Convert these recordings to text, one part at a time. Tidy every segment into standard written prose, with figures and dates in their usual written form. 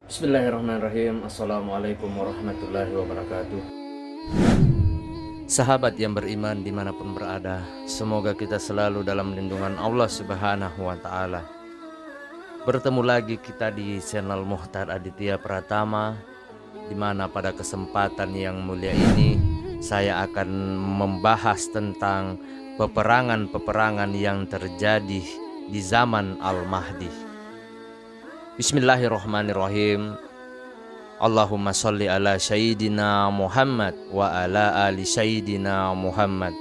Bismillahirrahmanirrahim. Assalamualaikum warahmatullahi wabarakatuh. Sahabat yang beriman dimanapun berada, semoga kita selalu dalam lindungan Allah Subhanahu wa Ta'ala. Bertemu lagi kita di channel Muhtar Aditya Pratama, di mana pada kesempatan yang mulia ini saya akan membahas tentang peperangan-peperangan yang terjadi di zaman Al-Mahdi. Bismillahirrahmanirrahim. Allahumma sholli ala Sayyidina Muhammad wa ala ali Sayyidina Muhammad.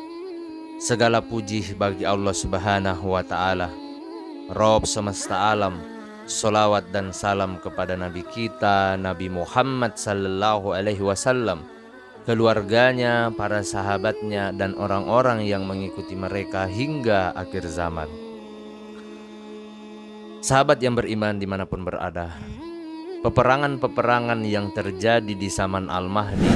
Segala puji bagi Allah Subhanahu wa Ta'ala, Rabb semesta alam. Salawat dan salam kepada Nabi kita, Nabi Muhammad sallallahu alaihi wasallam, keluarganya, para sahabatnya, dan orang-orang yang mengikuti mereka hingga akhir zaman. Sahabat yang beriman dimanapun berada, peperangan-peperangan yang terjadi di zaman Al-Mahdi,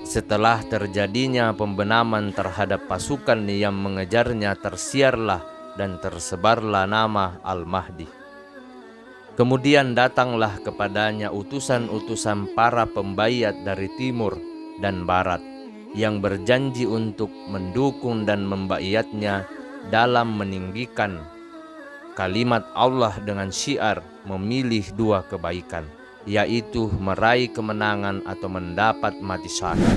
setelah terjadinya pembenaman terhadap pasukan yang mengejarnya, tersiarlah dan tersebarlah nama Al-Mahdi. Kemudian datanglah kepadanya utusan-utusan para pembayat dari timur dan barat yang berjanji untuk mendukung dan membayatnya dalam meninggikan kalimat Allah dengan syiar memilih dua kebaikan, yaitu meraih kemenangan atau mendapat mati syahid.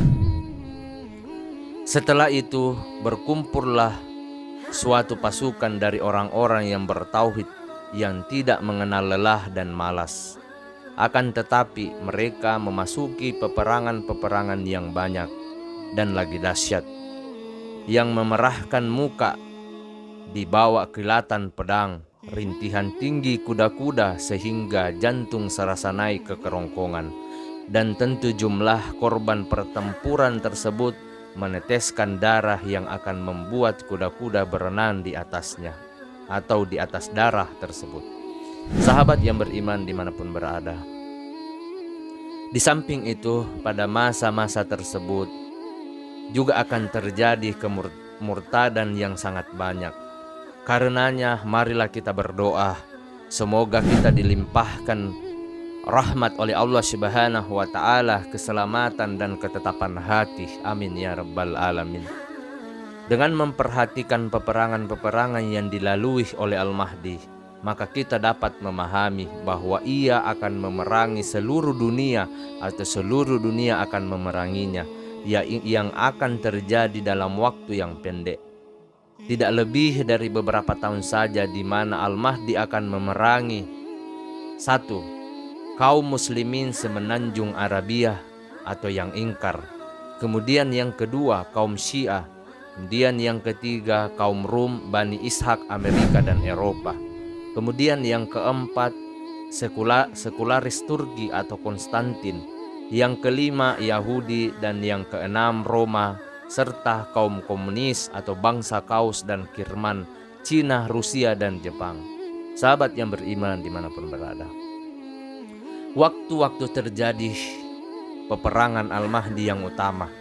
Setelah itu berkumpullah suatu pasukan dari orang-orang yang bertauhid, yang tidak mengenal lelah dan malas. Akan tetapi mereka memasuki peperangan-peperangan yang banyak dan lagi dahsyat, yang memerahkan muka, dibawa kilatan pedang, rintihan tinggi kuda-kuda sehingga jantung serasa naik ke kerongkongan. Dan tentu jumlah korban pertempuran tersebut meneteskan darah yang akan membuat kuda-kuda berenang di atasnya atau di atas darah tersebut. Sahabat yang beriman dimanapun berada, di samping itu pada masa-masa tersebut juga akan terjadi kemurtadan yang sangat banyak. Karenanya marilah kita berdoa, semoga kita dilimpahkan rahmat oleh Allah Subhanahu wa Ta'ala, keselamatan dan ketetapan hati. Amin ya rabbal alamin. Dengan memperhatikan peperangan-peperangan yang dilalui oleh Al-Mahdi, maka kita dapat memahami bahwa ia akan memerangi seluruh dunia atau seluruh dunia akan memeranginya, yang akan terjadi dalam waktu yang pendek. Tidak lebih dari beberapa tahun saja, di mana Al-Mahdi akan memerangi: 1. Kaum muslimin semenanjung Arabia atau yang ingkar. Kemudian yang kedua kaum Syiah. Kemudian yang ketiga kaum Rum, Bani Ishak, Amerika dan Eropa. Kemudian yang keempat sekularis Turki atau Konstantin. Yang kelima Yahudi, dan yang keenam Roma, serta kaum komunis atau bangsa Kaus dan Kirman, Cina, Rusia dan Jepang. Sahabat yang beriman dimanapun berada, waktu-waktu terjadi peperangan Al-Mahdi yang utama.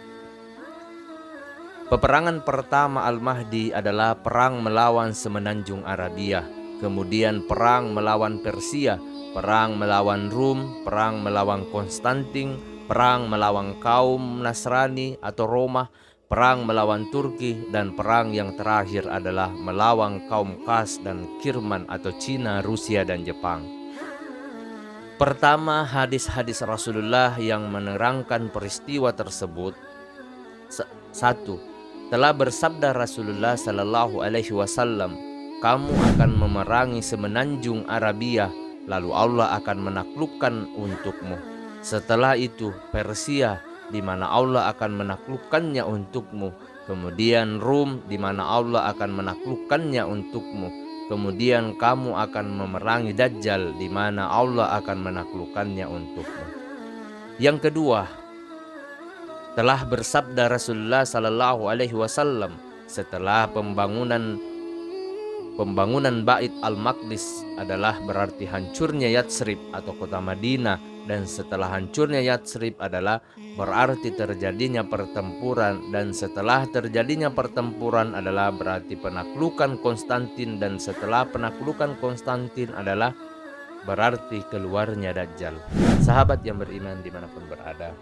Peperangan pertama Al-Mahdi adalah perang melawan semenanjung Arabia, kemudian perang melawan Persia, perang melawan Rum, perang melawan Konstantin, perang melawan kaum Nasrani atau Roma, perang melawan Turki, dan perang yang terakhir adalah melawan kaum Kas dan Kirman atau Cina, Rusia dan Jepang. Pertama, hadis-hadis Rasulullah yang menerangkan peristiwa tersebut. 1. Telah bersabda Rasulullah sallallahu alaihi wasallam, kamu akan memerangi semenanjung Arabia, lalu Allah akan menaklukkan untukmu. Setelah itu Persia, di mana Allah akan menaklukkannya untukmu. Kemudian Rum, di mana Allah akan menaklukkannya untukmu. Kemudian kamu akan memerangi Dajjal, di mana Allah akan menaklukkannya untukmu. Yang kedua, telah bersabda Rasulullah sallallahu alaihi wasallam, setelah pembangunan Bait Al-Maqdis adalah berarti hancurnya Yatsrib atau kota Madinah, dan setelah hancurnya Yatsrib adalah berarti terjadinya pertempuran, dan setelah terjadinya pertempuran adalah berarti penaklukan Konstantin, dan setelah penaklukan Konstantin adalah berarti keluarnya Dajjal. Sahabat yang beriman dimanapun berada.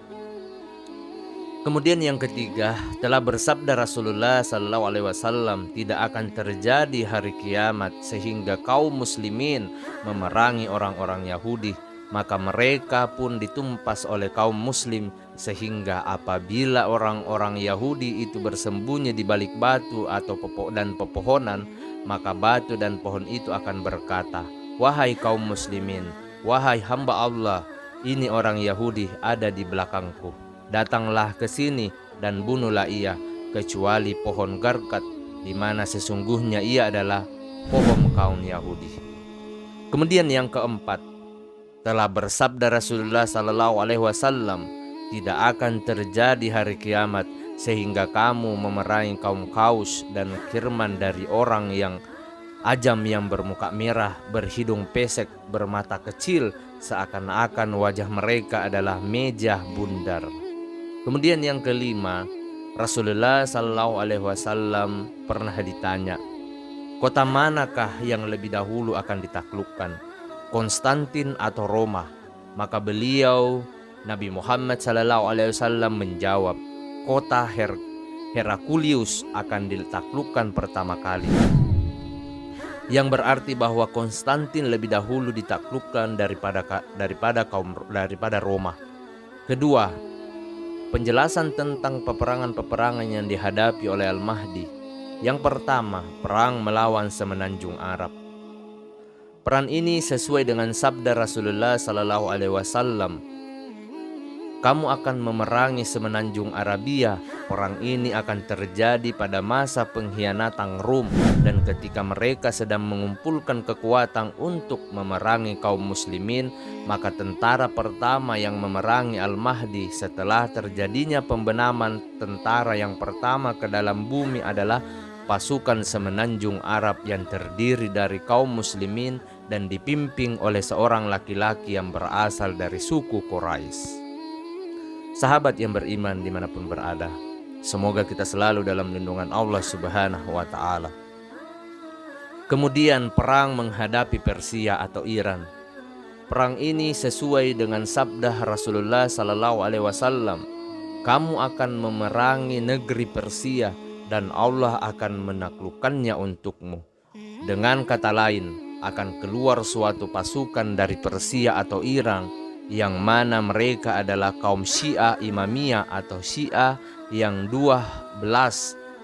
Kemudian yang ketiga, telah bersabda Rasulullah Sallallahu Alaihi Wasallam, tidak akan terjadi hari kiamat sehingga kaum muslimin memerangi orang-orang Yahudi, maka mereka pun ditumpas oleh kaum muslim, sehingga apabila orang-orang Yahudi itu bersembunyi di balik batu atau dan pepohonan, maka batu dan pohon itu akan berkata, wahai kaum muslimin, wahai hamba Allah, ini orang Yahudi ada di belakangku. Datanglah ke sini dan bunuhlah ia, kecuali pohon garkat, di mana sesungguhnya ia adalah pohon kaum Yahudi. Kemudian yang keempat, telah bersabda Rasulullah Sallallahu Alaihi Wasallam, tidak akan terjadi hari kiamat sehingga kamu memerangi kaum Kaus dan Kirman dari orang yang ajam yang bermuka merah, berhidung pesek, bermata kecil, seakan-akan wajah mereka adalah meja bundar. Kemudian yang kelima, Rasulullah Sallallahu Alaihi Wasallam pernah ditanya, kota manakah yang lebih dahulu akan ditaklukkan, Konstantin atau Roma? Maka beliau, Nabi Muhammad Sallallahu Alaihi Wasallam menjawab, kota Herakulius akan ditaklukkan pertama kali. Yang berarti bahwa Konstantin lebih dahulu ditaklukkan daripada Roma. Kedua, penjelasan tentang peperangan-peperangan yang dihadapi oleh Al-Mahdi. Yang pertama, perang melawan semenanjung Arab. Perang ini sesuai dengan sabda Rasulullah Sallallahu Alaihi Wasallam, kamu akan memerangi semenanjung Arabia. Perang ini akan terjadi pada masa pengkhianatan Rum, dan ketika mereka sedang mengumpulkan kekuatan untuk memerangi kaum muslimin, maka tentara pertama yang memerangi Al-Mahdi setelah terjadinya pembenaman tentara yang pertama ke dalam bumi adalah pasukan semenanjung Arab yang terdiri dari kaum muslimin dan dipimpin oleh seorang laki-laki yang berasal dari suku Quraisy. Sahabat yang beriman dimanapun berada, semoga kita selalu dalam lindungan Allah Subhanahu wa Ta'ala. Kemudian perang menghadapi Persia atau Iran. Perang ini sesuai dengan sabda Rasulullah Sallallahu Alaihi Wasallam, kamu akan memerangi negeri Persia dan Allah akan menaklukkannya untukmu. Dengan kata lain, akan keluar suatu pasukan dari Persia atau Iran, yang mana mereka adalah kaum Syiah Imamiyah atau Syiah yang 12.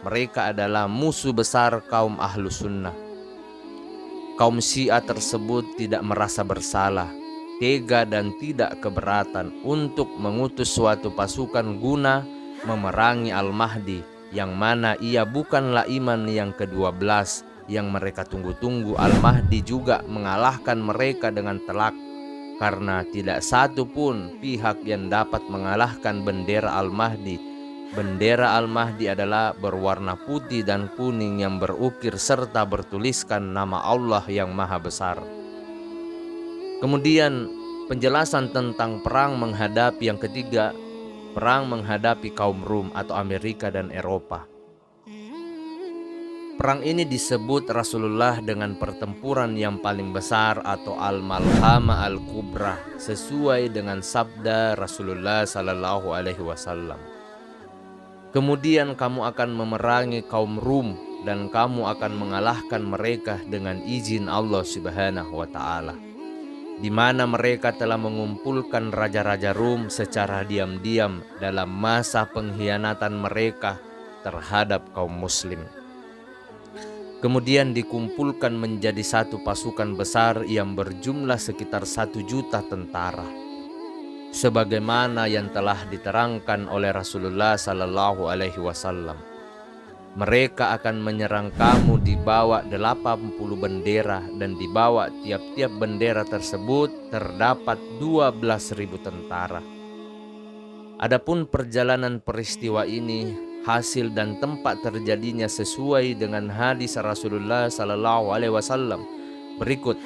Mereka adalah musuh besar kaum Ahlu Sunnah. Kaum Syiah tersebut tidak merasa bersalah, tega dan tidak keberatan untuk mengutus suatu pasukan guna memerangi Al-Mahdi, yang mana ia bukanlah iman yang ke-12 yang mereka tunggu-tunggu. Al-Mahdi juga mengalahkan mereka dengan telak, karena tidak satu pun pihak yang dapat mengalahkan bendera Al-Mahdi. Bendera Al-Mahdi adalah berwarna putih dan kuning yang berukir serta bertuliskan nama Allah yang Maha Besar. Kemudian penjelasan tentang perang menghadapi yang ketiga, perang menghadapi kaum Rum atau Amerika dan Eropa. Perang ini disebut Rasulullah dengan pertempuran yang paling besar atau Al-Malhama Al-Kubra, sesuai dengan sabda Rasulullah Sallallahu Alaihi Wasallam. Kemudian kamu akan memerangi kaum Rum dan kamu akan mengalahkan mereka dengan izin Allah Subhanahu wa Ta'ala, di mana mereka telah mengumpulkan raja-raja Rum secara diam-diam dalam masa pengkhianatan mereka terhadap kaum muslim. Kemudian dikumpulkan menjadi satu pasukan besar yang berjumlah sekitar 1 juta tentara, sebagaimana yang telah diterangkan oleh Rasulullah Sallallahu Alaihi Wasallam. Mereka akan menyerang kamu di bawah 80 bendera, dan di bawah tiap-tiap bendera tersebut terdapat 12.000 tentara. Adapun perjalanan peristiwa ini, hasil dan tempat terjadinya sesuai dengan hadis Rasulullah Sallallahu Alaihi Wasallam berikut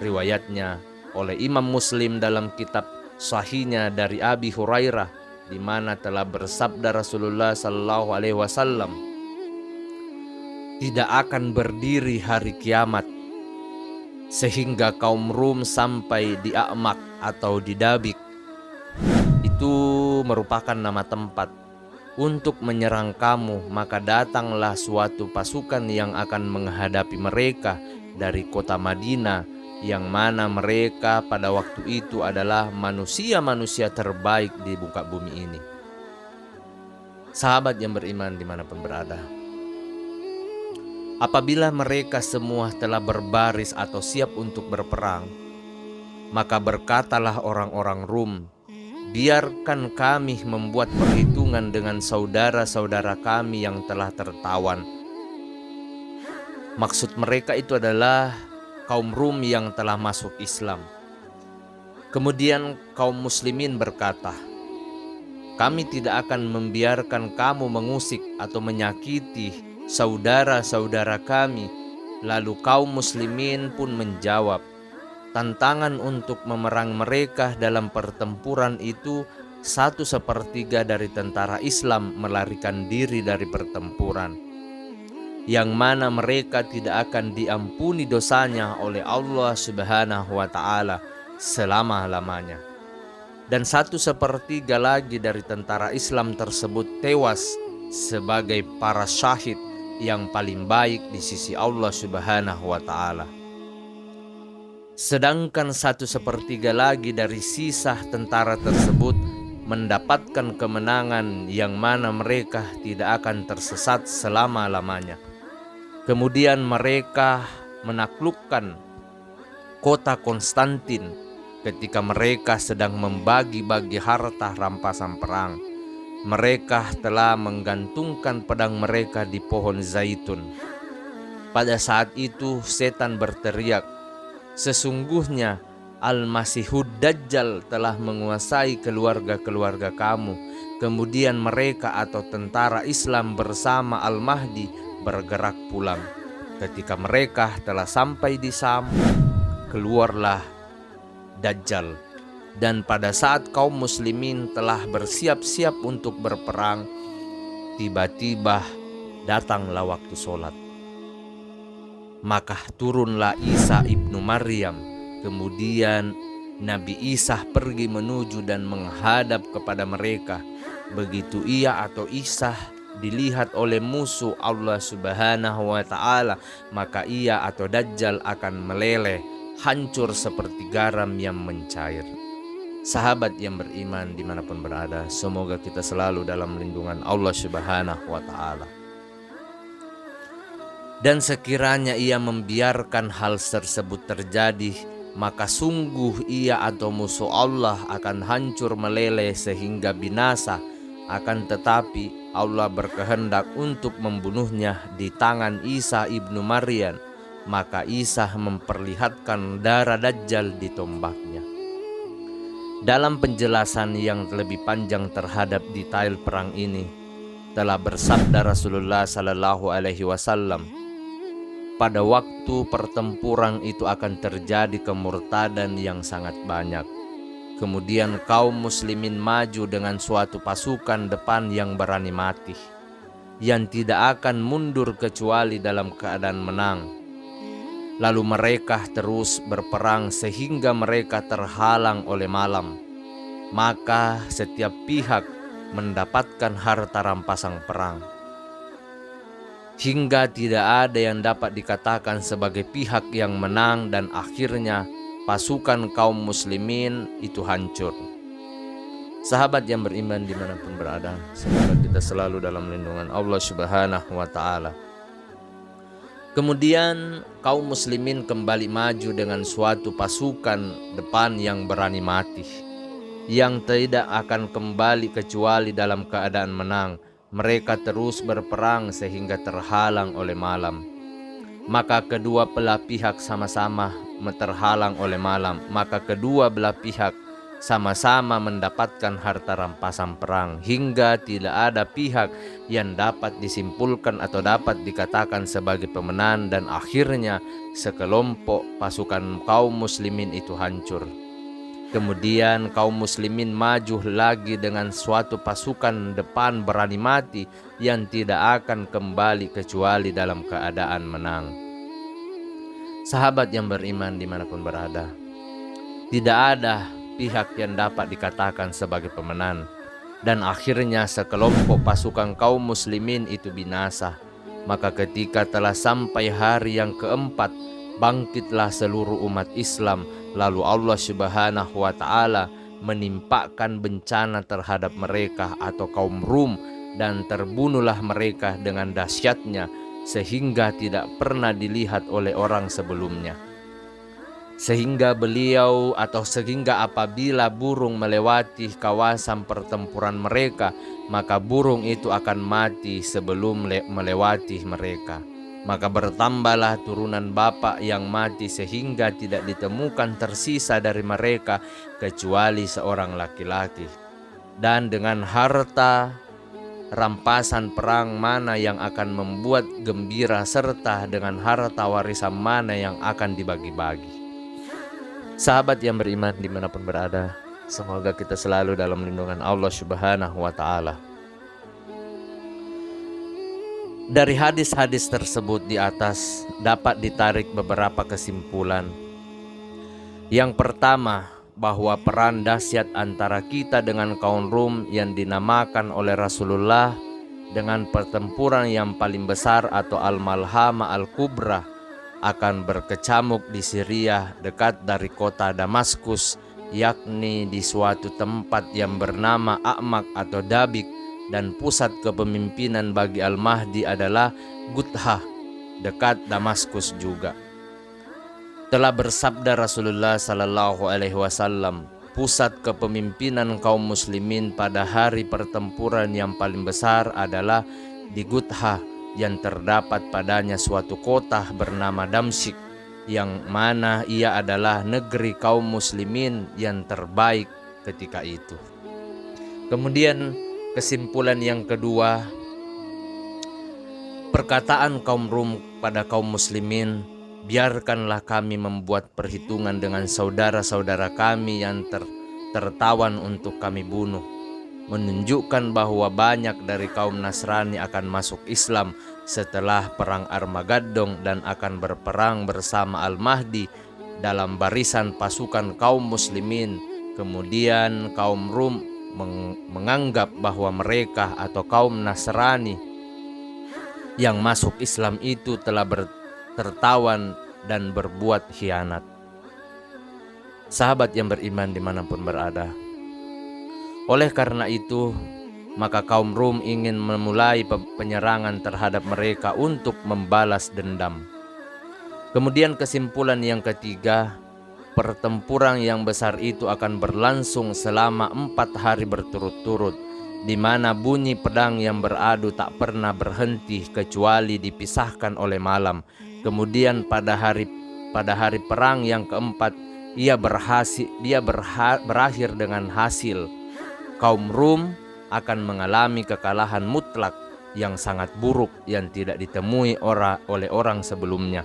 riwayatnya oleh Imam Muslim dalam kitab Sahihnya dari Abi Hurairah, di mana telah bersabda Rasulullah Sallallahu Alaihi Wasallam, tidak akan berdiri hari kiamat sehingga kaum Rum sampai di A'mak atau di Dabik. Itu merupakan nama tempat untuk menyerang kamu, maka datanglah suatu pasukan yang akan menghadapi mereka dari kota Madinah, yang mana mereka pada waktu itu adalah manusia-manusia terbaik di muka bumi ini. Sahabat yang beriman dimanapun berada, apabila mereka semua telah berbaris atau siap untuk berperang, maka berkatalah orang-orang Rum, biarkan kami membuat perhitungan dengan saudara-saudara kami yang telah tertawan. Maksud mereka itu adalah kaum Rum yang telah masuk Islam. Kemudian kaum muslimin berkata, kami tidak akan membiarkan kamu mengusik atau menyakiti saudara-saudara kami. Lalu kaum muslimin pun menjawab, tantangan untuk memerang mereka dalam pertempuran itu 1/3 dari tentara Islam melarikan diri dari pertempuran, yang mana mereka tidak akan diampuni dosanya oleh Allah Subhanahu wa Ta'ala selama-lamanya. Dan 1/3 lagi dari tentara Islam tersebut tewas sebagai para syahid yang paling baik di sisi Allah Subhanahu wa Ta'ala. Sedangkan 1/3 lagi dari sisa tentara tersebut mendapatkan kemenangan, yang mana mereka tidak akan tersesat selama-lamanya. Kemudian mereka menaklukkan kota Konstantin ketika mereka sedang membagi-bagi harta rampasan perang. Mereka telah menggantungkan pedang mereka di pohon zaitun. Pada saat itu setan berteriak, sesungguhnya Al-Masihud Dajjal telah menguasai keluarga-keluarga kamu. Kemudian mereka atau tentara Islam bersama Al-Mahdi bergerak pulang. Ketika mereka telah sampai di Sam, keluarlah Dajjal. Dan pada saat kaum muslimin telah bersiap-siap untuk berperang, tiba-tiba datanglah waktu sholat. Maka turunlah Isa ibnu Maryam. Kemudian Nabi Isa pergi menuju dan menghadap kepada mereka. Begitu ia atau Isa dilihat oleh musuh Allah Subhanahu wa Ta'ala, maka ia atau Dajjal akan meleleh, hancur seperti garam yang mencair. Sahabat yang beriman dimanapun berada, semoga kita selalu dalam lindungan Allah Subhanahu wa Ta'ala. Dan sekiranya ia membiarkan hal tersebut terjadi, maka sungguh ia atau musuh Allah akan hancur meleleh sehingga binasa. Akan tetapi Allah berkehendak untuk membunuhnya di tangan Isa ibnu Maryam, maka Isa memperlihatkan darah Dajjal di tombaknya. Dalam penjelasan yang lebih panjang terhadap detail perang ini, telah bersabda Rasulullah Sallallahu Alaihi Wasallam, pada waktu pertempuran itu akan terjadi kemurtadan yang sangat banyak. Kemudian kaum muslimin maju dengan suatu pasukan depan yang berani mati, yang tidak akan mundur kecuali dalam keadaan menang. Lalu mereka terus berperang sehingga mereka terhalang oleh malam. Maka setiap pihak mendapatkan harta rampasan perang, hingga tidak ada yang dapat dikatakan sebagai pihak yang menang, dan akhirnya pasukan kaum muslimin itu hancur. Sahabat yang beriman dimanapun berada, semoga kita selalu dalam lindungan Allah Subhanahu wa Ta'ala. Kemudian kaum muslimin kembali maju dengan suatu pasukan depan yang berani mati, yang tidak akan kembali kecuali dalam keadaan menang. Mereka terus berperang sehingga terhalang oleh malam. Maka kedua belah pihak sama-sama terhalang oleh malam. Maka kedua belah pihak sama-sama mendapatkan harta rampasan perang, hingga tidak ada pihak yang dapat disimpulkan atau dapat dikatakan sebagai pemenang, dan akhirnya sekelompok pasukan kaum muslimin itu hancur. Kemudian kaum muslimin maju lagi dengan suatu pasukan depan berani mati yang tidak akan kembali kecuali dalam keadaan menang. Sahabat yang beriman dimanapun berada, tidak ada pihak yang dapat dikatakan sebagai pemenang, dan akhirnya sekelompok pasukan kaum muslimin itu binasa. Maka ketika telah sampai hari yang keempat, bangkitlah seluruh umat Islam, lalu Allah Subhanahu wa Ta'ala menimpakan bencana terhadap mereka atau kaum Rum, dan terbunuhlah mereka dengan dahsyatnya sehingga tidak pernah dilihat oleh orang sebelumnya. Sehingga apabila burung melewati kawasan pertempuran mereka, maka burung itu akan mati sebelum melewati mereka. Maka bertambahlah turunan bapak yang mati sehingga tidak ditemukan tersisa dari mereka kecuali seorang laki-laki. Dan dengan harta rampasan perang mana yang akan membuat gembira, serta dengan harta warisan mana yang akan dibagi-bagi. Sahabat yang beriman dimanapun berada, semoga kita selalu dalam lindungan Allah Subhanahu wa Ta'ala. Dari hadis-hadis tersebut di atas dapat ditarik beberapa kesimpulan. Yang pertama, bahwa perang dahsyat antara kita dengan kaum Rum yang dinamakan oleh Rasulullah dengan pertempuran yang paling besar atau Al-Malhama Al-Kubra akan berkecamuk di Syria dekat dari kota Damaskus, yakni di suatu tempat yang bernama A'mak atau Dabik, dan pusat kepemimpinan bagi Al-Mahdi adalah Gutha dekat Damaskus juga. Telah bersabda Rasulullah sallallahu alaihi wasallam, pusat kepemimpinan kaum muslimin pada hari pertempuran yang paling besar adalah di Gutha, yang terdapat padanya suatu kota bernama Damsyik, yang mana ia adalah negeri kaum muslimin yang terbaik ketika itu. Kemudian kesimpulan yang kedua, perkataan kaum Rum pada kaum muslimin, biarkanlah kami membuat perhitungan dengan saudara-saudara kami yang tertawan untuk kami bunuh, menunjukkan bahwa banyak dari kaum Nasrani akan masuk Islam setelah perang Armageddon dan akan berperang bersama Al-Mahdi dalam barisan pasukan kaum muslimin. Kemudian kaum Rum menganggap bahwa mereka atau kaum Nasrani yang masuk Islam itu telah tertawan dan berbuat khianat. Sahabat yang beriman dimanapun berada, oleh karena itu maka kaum Rum ingin memulai penyerangan terhadap mereka untuk membalas dendam. Kemudian kesimpulan yang ketiga, pertempuran yang besar itu akan berlangsung selama 4 hari berturut-turut, di mana bunyi pedang yang beradu tak pernah berhenti kecuali dipisahkan oleh malam. Kemudian pada hari perang yang keempat, ia berakhir dengan hasil kaum Rum akan mengalami kekalahan mutlak yang sangat buruk yang tidak ditemui oleh orang sebelumnya,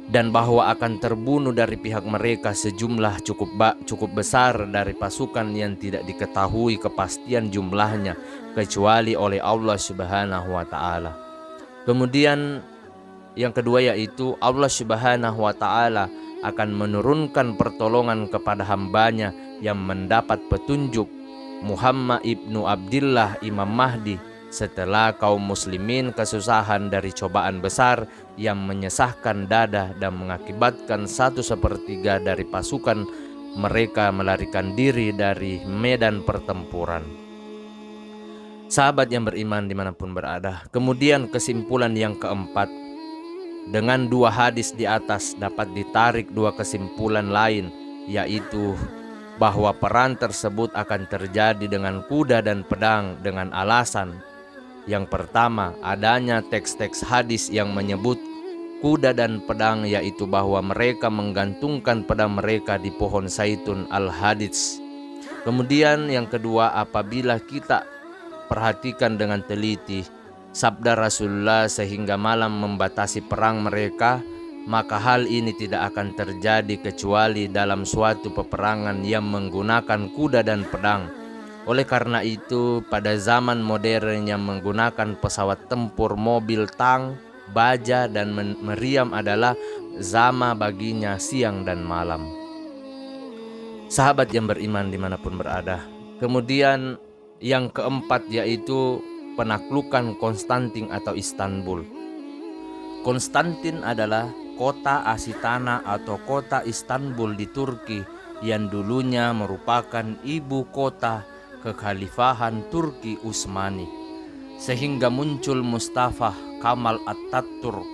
dan bahwa akan terbunuh dari pihak mereka sejumlah cukup besar dari pasukan yang tidak diketahui kepastian jumlahnya kecuali oleh Allah Subhanahu wa Ta'ala. Kemudian yang kedua yaitu Allah Subhanahu wa Ta'ala akan menurunkan pertolongan kepada hambanya yang mendapat petunjuk, Muhammad ibnu Abdillah Imam Mahdi, setelah kaum muslimin kesusahan dari cobaan besar yang menyesahkan dada dan mengakibatkan 1/3 dari pasukan mereka melarikan diri dari medan pertempuran. Sahabat yang beriman dimanapun berada, kemudian kesimpulan yang keempat, dengan 2 hadis di atas dapat ditarik 2 kesimpulan lain, yaitu bahwa perang tersebut akan terjadi dengan kuda dan pedang dengan alasan yang pertama, adanya teks-teks hadis yang menyebut kuda dan pedang, yaitu bahwa mereka menggantungkan pedang mereka di pohon zaitun al-hadits. Kemudian yang kedua, apabila kita perhatikan dengan teliti sabda Rasulullah sehingga malam membatasi perang mereka, maka hal ini tidak akan terjadi kecuali dalam suatu peperangan yang menggunakan kuda dan pedang. Oleh karena itu, pada zaman modern yang menggunakan pesawat tempur, mobil, tank, baja, dan meriam adalah zama baginya siang dan malam. Sahabat yang beriman dimanapun berada. Kemudian yang keempat yaitu penaklukan Konstantin atau Istanbul. Konstantin adalah kota Asitana atau kota Istanbul di Turki yang dulunya merupakan ibu kota kekhalifahan Turki Utsmani. Sehingga muncul Mustafa Kamal Atatürk,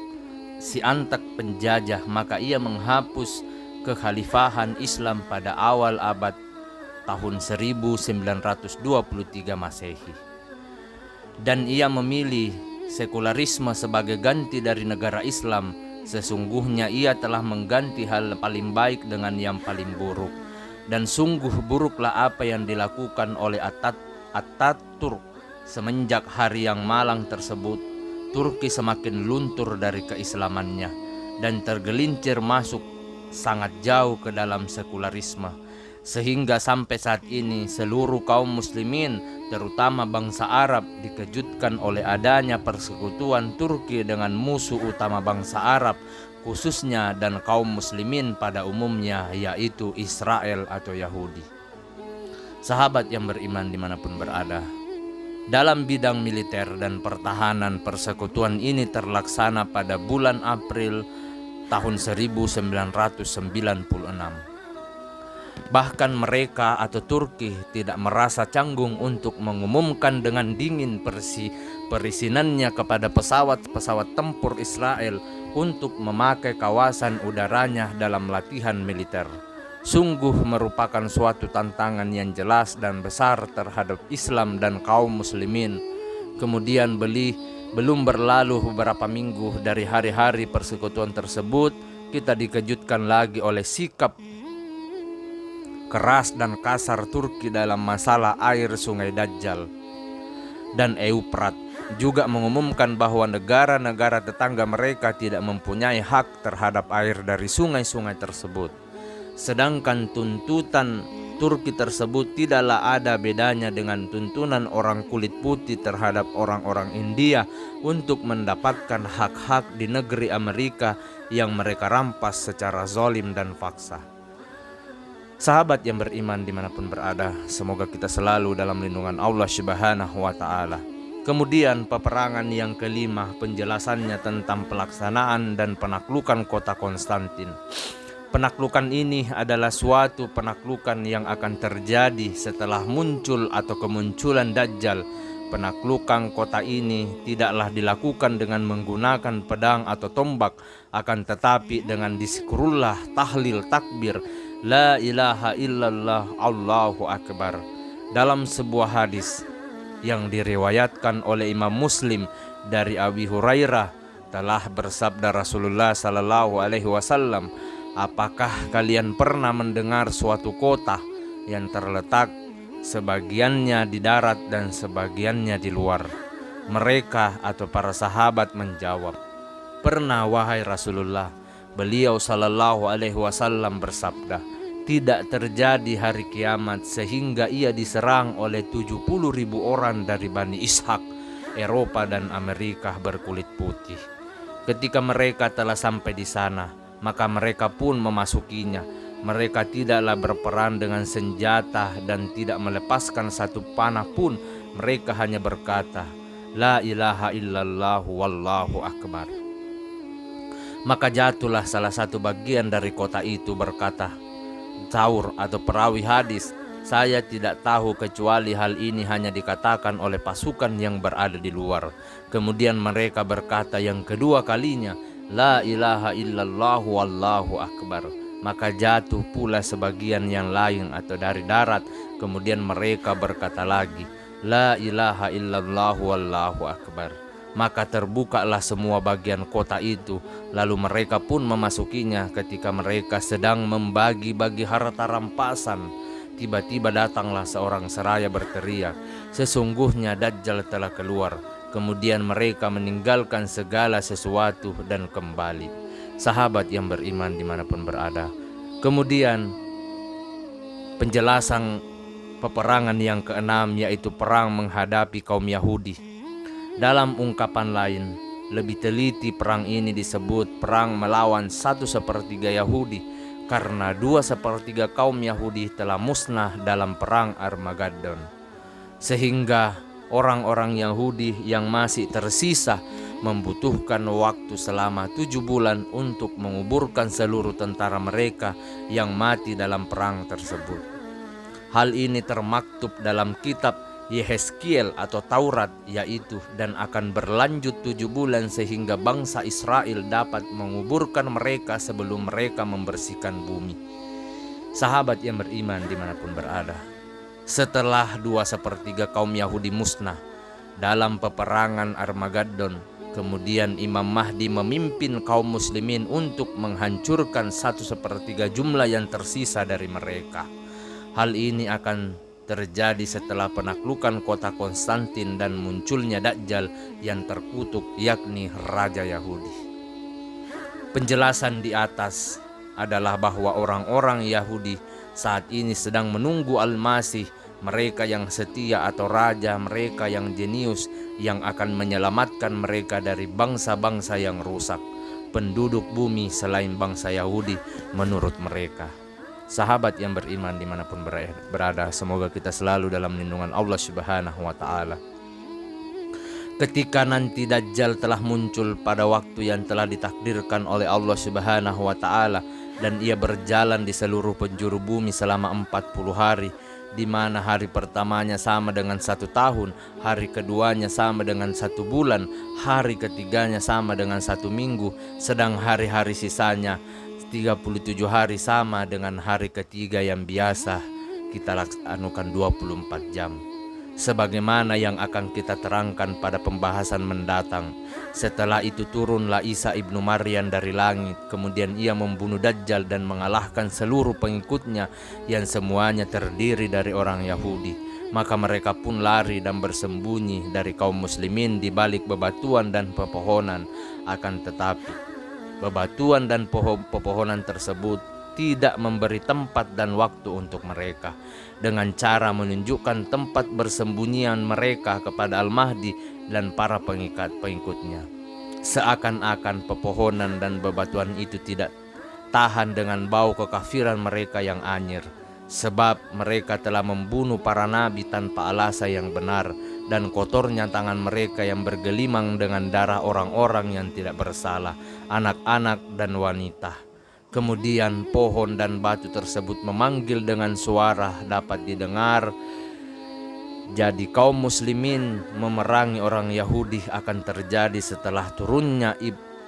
si antek penjajah, maka ia menghapus kekhalifahan Islam pada awal abad tahun 1923 Masehi. Dan ia memilih sekularisme sebagai ganti dari negara Islam. Sesungguhnya ia telah mengganti hal paling baik dengan yang paling buruk. Dan sungguh buruklah apa yang dilakukan oleh Atatürk. Semenjak hari yang malang tersebut, Turki semakin luntur dari keislamannya dan tergelincir masuk sangat jauh ke dalam sekularisme. Sehingga sampai saat ini seluruh kaum muslimin, terutama bangsa Arab, dikejutkan oleh adanya persekutuan Turki dengan musuh utama bangsa Arab, khususnya dan kaum muslimin pada umumnya, yaitu Israel atau Yahudi. Sahabat yang beriman dimanapun berada, dalam bidang militer dan pertahanan, persekutuan ini terlaksana pada bulan April tahun 1996. Bahkan mereka atau Turki tidak merasa canggung untuk mengumumkan dengan dingin perizinannya kepada pesawat-pesawat tempur Israel untuk memakai kawasan udaranya dalam latihan militer. Sungguh merupakan suatu tantangan yang jelas dan besar terhadap Islam dan kaum muslimin. Kemudian belum berlalu beberapa minggu dari hari-hari persekutuan tersebut, kita dikejutkan lagi oleh sikap keras dan kasar Turki dalam masalah air sungai Dajjal dan Eufrat. Juga mengumumkan bahwa negara-negara tetangga mereka tidak mempunyai hak terhadap air dari sungai-sungai tersebut. Sedangkan tuntutan Turki tersebut tidaklah ada bedanya dengan tuntunan orang kulit putih terhadap orang-orang India untuk mendapatkan hak-hak di negeri Amerika yang mereka rampas secara zalim dan paksa. Sahabat yang beriman dimanapun berada, semoga kita selalu dalam lindungan Allah Subhanahu wa Ta'ala. Kemudian peperangan yang kelima, penjelasannya tentang pelaksanaan dan penaklukan kota Konstantin. Penaklukan ini adalah suatu penaklukan yang akan terjadi setelah muncul atau kemunculan Dajjal. Penaklukan kota ini tidaklah dilakukan dengan menggunakan pedang atau tombak, akan tetapi dengan zikrullah, tahlil, takbir, la ilaha illallah, Allahu akbar. Dalam sebuah hadis yang diriwayatkan oleh Imam Muslim dari Abi Hurairah, telah bersabda Rasulullah sallallahu alaihi wasallam, apakah kalian pernah mendengar suatu kota yang terletak sebagiannya di darat dan sebagiannya di luar? Mereka atau para sahabat menjawab, pernah wahai Rasulullah. Beliau sallallahu alaihi wasallam bersabda, tidak terjadi hari kiamat sehingga ia diserang oleh 70.000 orang dari Bani Ishak, Eropa dan Amerika berkulit putih. Ketika mereka telah sampai di sana, maka mereka pun memasukinya. Mereka tidaklah berperang dengan senjata dan tidak melepaskan satu panah pun. Mereka hanya berkata, la ilaha illallah wallahu akbar. Maka jatuhlah salah satu bagian dari kota itu berkata, Taur atau perawi hadis, saya tidak tahu kecuali hal ini hanya dikatakan oleh pasukan yang berada di luar. Kemudian mereka berkata yang kedua kalinya, la ilaha illallah wallahu akbar. Maka jatuh pula sebagian yang lain atau dari darat. Kemudian mereka berkata lagi, la ilaha illallah wallahu akbar. Maka terbukalah semua bagian kota itu, lalu mereka pun memasukinya. Ketika mereka sedang membagi-bagi harta rampasan, tiba-tiba datanglah seorang seraya berteriak, sesungguhnya Dajjal telah keluar. Kemudian mereka meninggalkan segala sesuatu dan kembali. Sahabat yang beriman dimanapun berada. Kemudian penjelasan peperangan yang keenam, yaitu perang menghadapi kaum Yahudi. Dalam ungkapan lain, Lebih teliti, perang ini disebut perang melawan 1/3 Yahudi, karena 2/3 kaum Yahudi telah musnah dalam perang Armageddon. Sehingga orang-orang Yahudi yang masih tersisa membutuhkan waktu selama 7 bulan untuk menguburkan seluruh tentara mereka yang mati dalam perang tersebut. Hal ini termaktub dalam kitab Yehezkiel atau Taurat, yaitu dan akan berlanjut 7 bulan sehingga bangsa Israel dapat menguburkan mereka sebelum mereka membersihkan bumi. Sahabat yang beriman dimanapun berada, setelah 2/3 kaum Yahudi musnah dalam peperangan Armageddon, kemudian Imam Mahdi memimpin kaum muslimin untuk menghancurkan 1/3 jumlah yang tersisa dari mereka. Hal ini akan terjadi setelah penaklukan kota Konstantin dan munculnya Dajjal yang terkutuk, yakni Raja Yahudi. Penjelasan di atas adalah bahwa orang-orang Yahudi saat ini sedang menunggu Al-Masih, mereka yang setia atau raja mereka yang jenius yang akan menyelamatkan mereka dari bangsa-bangsa yang rusak, penduduk bumi selain bangsa Yahudi menurut mereka. Sahabat yang beriman dimanapun berada, semoga kita selalu dalam lindungan Allah Subhanahu wa ta'ala. Ketika nanti Dajjal telah muncul pada waktu yang telah ditakdirkan oleh Allah Subhanahu wa ta'ala, dan ia berjalan di seluruh penjuru bumi selama 40 hari, di mana hari pertamanya sama dengan 1 tahun, hari keduanya sama dengan 1 bulan, hari ketiganya sama dengan 1 minggu, sedang hari-hari sisanya 37 hari sama dengan hari ketiga yang biasa kita laksanakan 24 jam. Sebagaimana yang akan kita terangkan pada pembahasan mendatang. Setelah itu turunlah Isa ibnu Maryam dari langit, kemudian ia membunuh Dajjal dan mengalahkan seluruh pengikutnya yang semuanya terdiri dari orang Yahudi. Maka mereka pun lari dan bersembunyi dari kaum muslimin di balik bebatuan dan pepohonan. Akan tetapi bebatuan dan pepohonan tersebut tidak memberi tempat dan waktu untuk mereka, dengan cara menunjukkan tempat bersembunyian mereka kepada Al-Mahdi dan para pengikutnya. Seakan-akan pepohonan dan bebatuan itu tidak tahan dengan bau kekafiran mereka yang anyir, sebab mereka telah membunuh para nabi tanpa alasan yang benar, dan kotornya tangan mereka yang bergelimang dengan darah orang-orang yang tidak bersalah, anak-anak dan wanita. Kemudian pohon dan batu tersebut memanggil dengan suara dapat didengar. Jadi kaum muslimin memerangi orang Yahudi akan terjadi setelah turunnya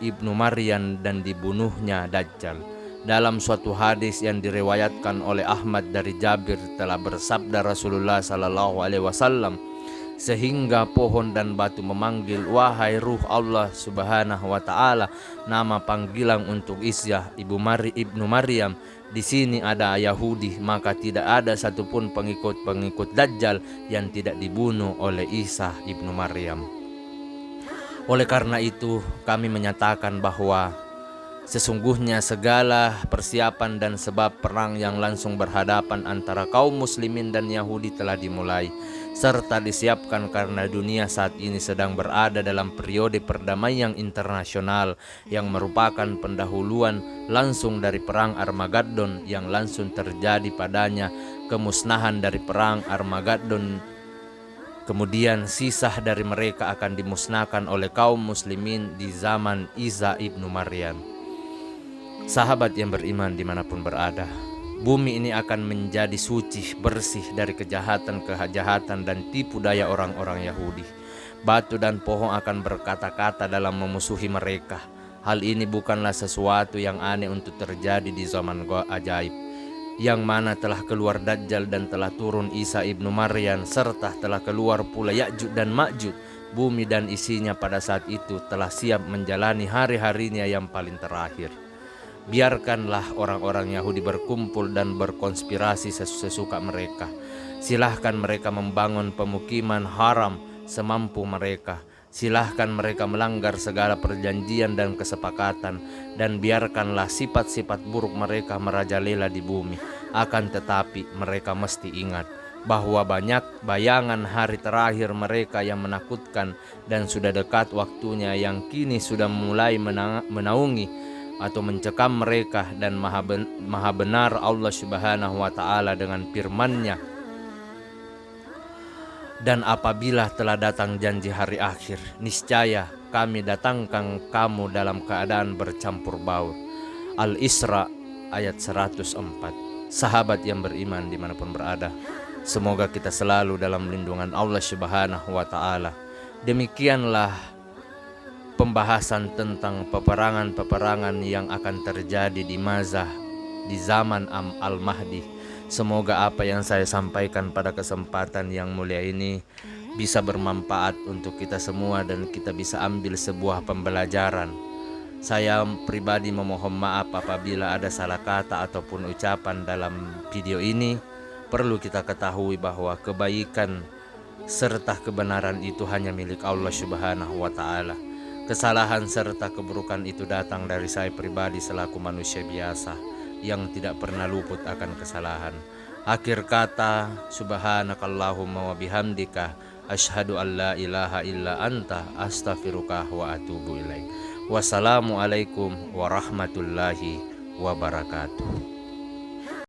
Ibnu Maryam dan dibunuhnya Dajjal. Dalam suatu hadis yang diriwayatkan oleh Ahmad dari Jabir, telah bersabda Rasulullah SAW, sehingga pohon dan batu memanggil, "Wahai ruh Allah Subhanahu wa ta'ala, nama panggilan untuk Isyah ibnu Maryam. Di sini ada Yahudi, maka tidak ada satupun pengikut Dajjal yang tidak dibunuh oleh Isa ibnu Maryam." Oleh karena itu kami menyatakan bahwa sesungguhnya segala persiapan dan sebab perang yang langsung berhadapan antara kaum muslimin dan Yahudi telah dimulai, serta disiapkan karena dunia saat ini sedang berada dalam periode perdamaian internasional yang merupakan pendahuluan langsung dari perang Armageddon yang langsung terjadi padanya kemusnahan dari perang Armageddon. Kemudian sisa dari mereka akan dimusnahkan oleh kaum muslimin di zaman Isa ibnu Maryam. Sahabat yang beriman dimanapun berada, bumi ini akan menjadi suci, bersih dari kejahatan dan tipu daya orang-orang Yahudi. Batu dan pohon akan berkata-kata dalam memusuhi mereka. Hal ini bukanlah sesuatu yang aneh untuk terjadi di zaman ajaib, yang mana telah keluar Dajjal dan telah turun Isa ibnu Maryam, serta telah keluar pula Ya'juj dan Ma'juj. Bumi dan isinya pada saat itu telah siap menjalani hari-harinya yang paling terakhir. Biarkanlah orang-orang Yahudi berkumpul dan berkonspirasi sesuka mereka. Silahkan mereka membangun pemukiman haram semampu mereka. Silahkan mereka melanggar segala perjanjian dan kesepakatan, dan biarkanlah sifat-sifat buruk mereka merajalela di bumi. Akan tetapi mereka mesti ingat bahwa banyak bayangan hari terakhir mereka yang menakutkan dan sudah dekat waktunya yang kini sudah mulai menaungi atau mencekam mereka, dan maha benar Allah Subhanahu wa ta'ala dengan firman-Nya, dan apabila telah datang janji hari akhir, niscaya kami datangkan kamu dalam keadaan bercampur baur. Al-Isra ayat 104. Sahabat yang beriman dimanapun berada, semoga kita selalu dalam lindungan Allah Subhanahu wa ta'ala. Demikianlah pembahasan tentang peperangan-peperangan yang akan terjadi di zaman Al-Mahdi. Semoga apa yang saya sampaikan pada kesempatan yang mulia ini bisa bermanfaat untuk kita semua dan kita bisa ambil sebuah pembelajaran. Saya pribadi memohon maaf apabila ada salah kata ataupun ucapan dalam video ini. Perlu kita ketahui bahwa kebaikan serta kebenaran itu hanya milik Allah Subhanahu wa ta'ala. Kesalahan serta keburukan itu datang dari saya pribadi selaku manusia biasa yang tidak pernah luput akan kesalahan. Akhir kata, subhanakallahumma wa bihamdika asyhadu an la ilaha illa anta astaghfiruka wa atubu ilaik. Wassalamualaikum warahmatullahi wabarakatuh.